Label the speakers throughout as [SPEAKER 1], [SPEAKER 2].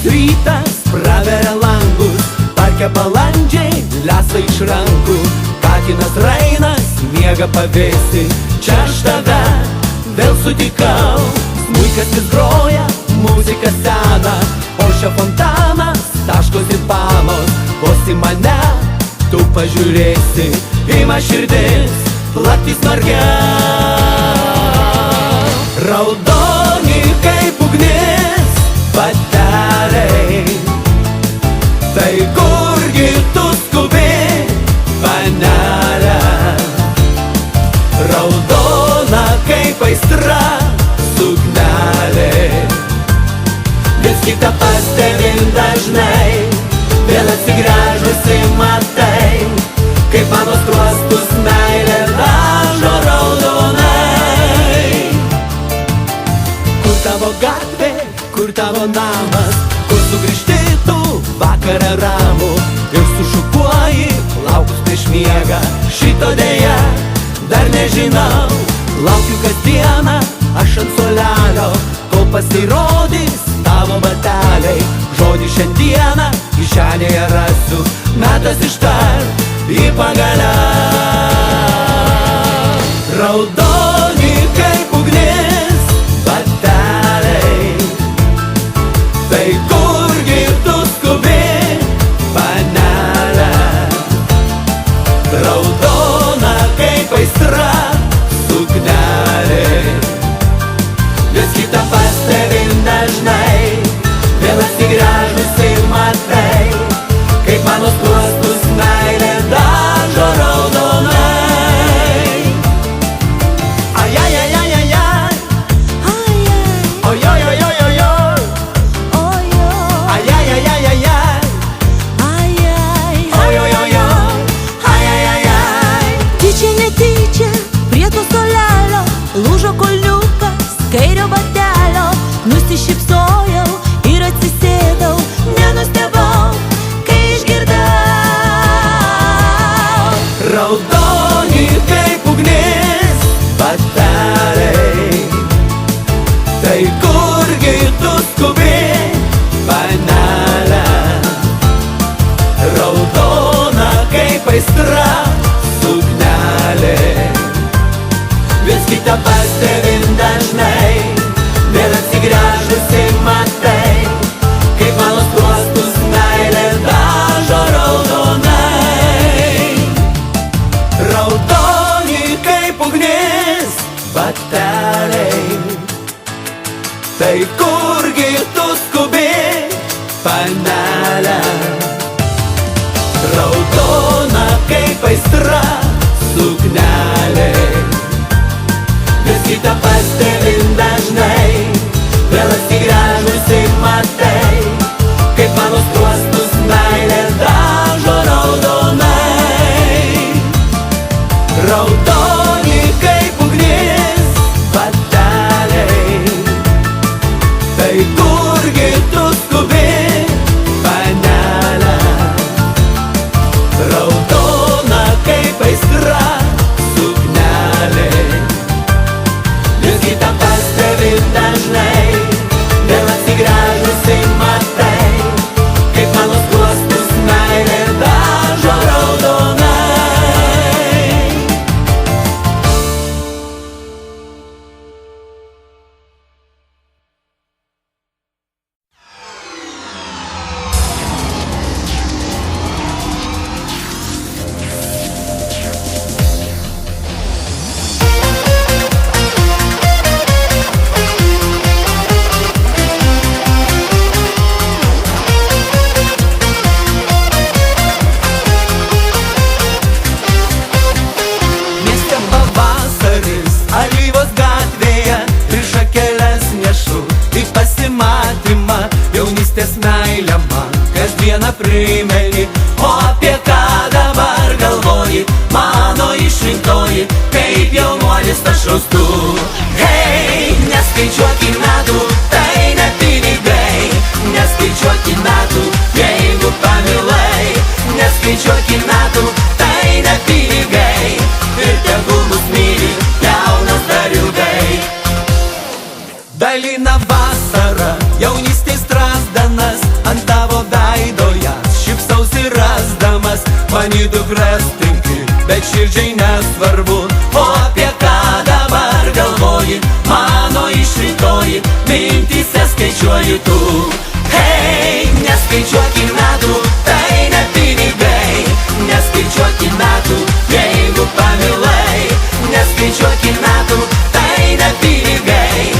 [SPEAKER 1] rytas praveria langus, parke balandžiai lesa iš rankų, katinas Rainas miega pavėsi. Čia aš tave vėl sutikau, smuikas vis groja, muzika sena, o šio fontanas taškosi panos, vos į mane tu pažiūrėsi, ima širdis plakti smarkiau. Raudoni kaip ugnis bateliai, tai kurgi tu skubi, panelė? Raudona kaip aistra suknelė, vis kitą pastebim dažnai, vėl atsigręžusi matai, kaip mano skruostus meilė dažo raudonai. Kur tavo gatvė, kur tavo namas, kur sugrįžti tu vakarą ramų ir sušukuoji laukus prieš miegą? Šito dėja dar nežinau, laukiu kasdieną aš ant suolelio, kol pasirodys tavo bateliai. Žodį šiandieną kišenėje rasiu, metas ištart į pagaliau. Raudoni kaip ugnis bateliai, tai kurgi tu skubi, panelė? Raudona kaip aistra suknelė, vis kitą pastebim dažnai, vėl atsigręžusi matai, kaip mano skruostus meilė dažo raudonai. Ajajajajajaj, ojojojojojoj, ajajajajajaj, ojojojoj, ajajajaj.
[SPEAKER 2] Tyčia netyčia prie to suolelio lūžo kulniukas kairio batelio, nusišypsojau ir atsisėdau, nenustebau, kai išgirdau.
[SPEAKER 1] Raudoni kaip ugnis bateliai, tai kurgi tu skubi, panelė? Raudona kaip aistra suknelė, vis kitą pastebim dažnai, vėl atsigręžusi matai, kaip mano skruostus meilė dažo raudonai. Raudoni kaip ugnis bateliai, tai kurgi tu skubi, panelė? Raudona kaip aistra suknelė, vis kitą pastebim dažnai, vėl atsigręžusi matai, kaip mano skruostus meilė dažo raudonai. Raudoni kaip ugnis bateliai, tai kurgi tu skubi, panelė? Raudona kaip aistra suknelė, vis kitą pastebim dažnai, vėl atsigręžusi matai, kaip mano skruostus meilė dažo raudonai. Jaunystės meilę man kasdieną primeni, o apie ką dabar galvoji, mano išrinktoji, kaip jaunuolis aš raustu. Hei, neskaičiuoki metų, tai ne pinigai, neskaičiuoki metų, jeigu pamilai, neskaičiuoki metų, tai ne pinigai, ir tegul mus myli jaunas dar ilgai. Dalina vasara, jaunystės strazdanas, man į dukras tinki, bet širdžiai nesvarbu. O apie ką dabar galvoji, mano išrinktoji, mintyse skaičiuoji tu. Hei, neskaičiuoki metų, tai ne pinigai. Neskaičiuoki metų, jeigu pamilai. Neskaičiuoki metų, tai ne pinigai.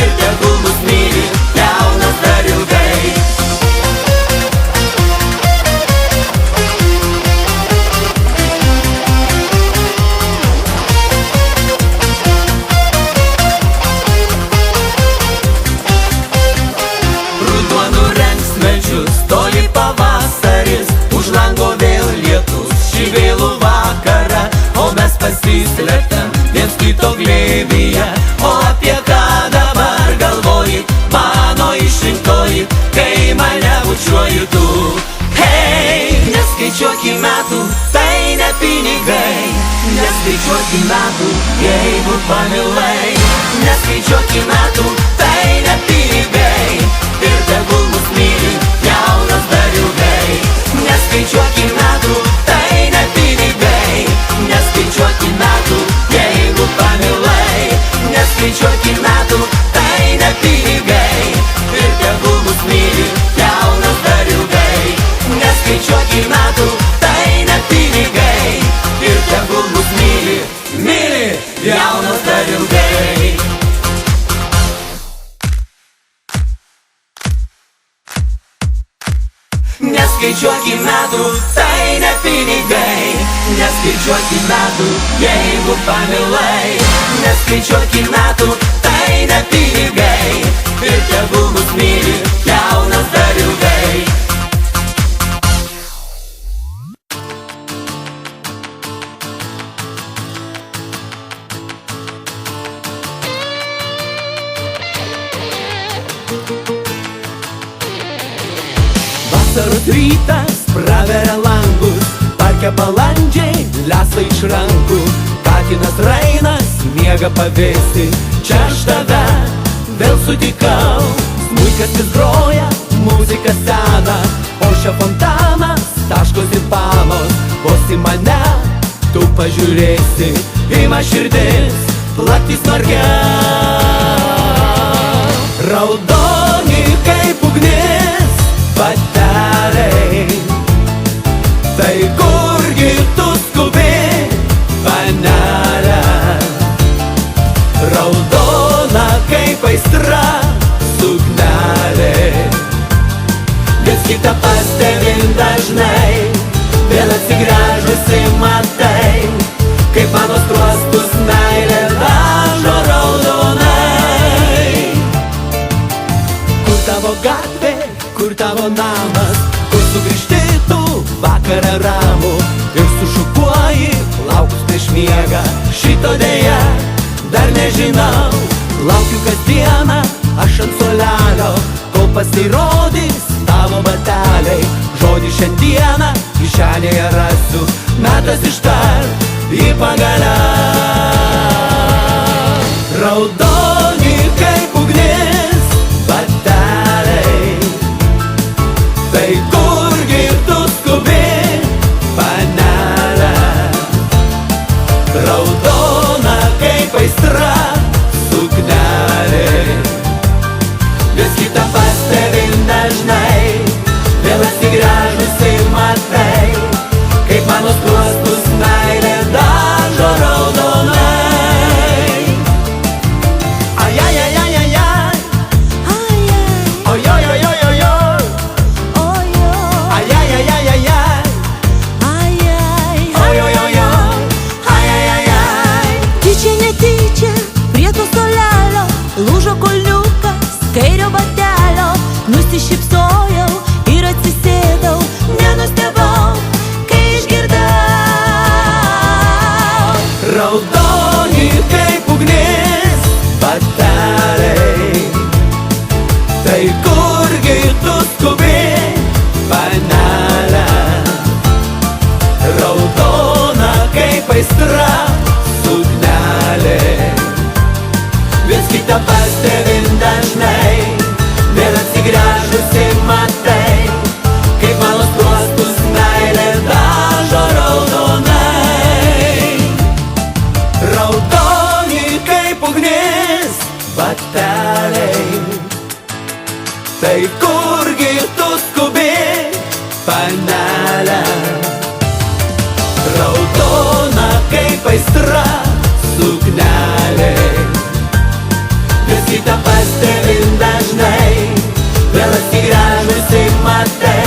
[SPEAKER 1] Ir tegul mus myli jaunas dar ilgai. Ruduo nurengs medžius, toli pavasaris, už lango vėl lietus, šį vėlų vakarą, o mes pasislepiam viens kito glėbyje. O apie ką dabar galvoji, mano išrinktoji, kai mane bučiuoji tu. Hei, neskaičiuoki metų, tai ne pinigai. Neskaičiuoki metų, jeigu pamilai. Neskaičiuoki metų, tai ne pinigai. Ir tegul mus myli jaunas dar ilgai. Neskaičiuoki metų, tai ne pinigai. Neskaičiuoki metų, jeigu pamilai. Neskaičiuoki metų, tai ne pinigai. Ir tegul mus myli jaunas dar ilgai. Neskaičiuoki metų, tai ne pinigai. Ir tegul mus myli, myli jaunas dar ilgai. Neskaičiuoki metų, tai ne pinigai. Neskaičiuoki metų, jeigu pamilai. Neskaičiuoki metų, tai ne pinigai. Ir tegul mus myli jaunas dar ilgai. Vasaros rytas praveria langus, parke balandžiai lesa iš rankų. Katinas Rainas miega pavėsi, čia aš tave vėl sutikau. Smuikas vis groja, muzika sena, o čia fontanas, taškos ir panos. Vos į mane tu pažiūrėsi, ima širdis plaktis margiau. Raudoni kaip ugnis bateliai, tai kurgi tu skubi, panelė? Raudona kaip aistra suknelė, vis kitą pastebim dažnai, vėl atsigręžusi matai, kaip mano skruostus meilė dažo raudonai. Kur tavo gatvė, kur tavo namas, kur sugrįžti tu vakarą ramų ir sušukuoji laukus prieš miegą. Šito dėja dar nežinau, laukiu kasdieną aš ant suolelio, kol pasirodys tavo bateliai. Žodį šiandieną kišenėje rasiu, metas ištart į pagaliau. Raudoni kaip ugnis bateliai, tai kurgi tu skubi, panelė? Raudona kaip aistra suknelė, vis kitą pastebim dažnai, vėl atsigręžusi matai, kaip mano skruostus meilė dažo raudonai. Ajajajajajaj, ojojojojojoj, ajajajajajaj, ojojojoj, ajajajaj.
[SPEAKER 2] Tyčia netyčia prie to suolelio lūžo kulniukas kairio batelio. Nusišypsojau ir atsisėdau.
[SPEAKER 1] panelė. Raudona kaip aistra suknelė, vis kitą pastebim dažnai, vėl atsigręžusi matai.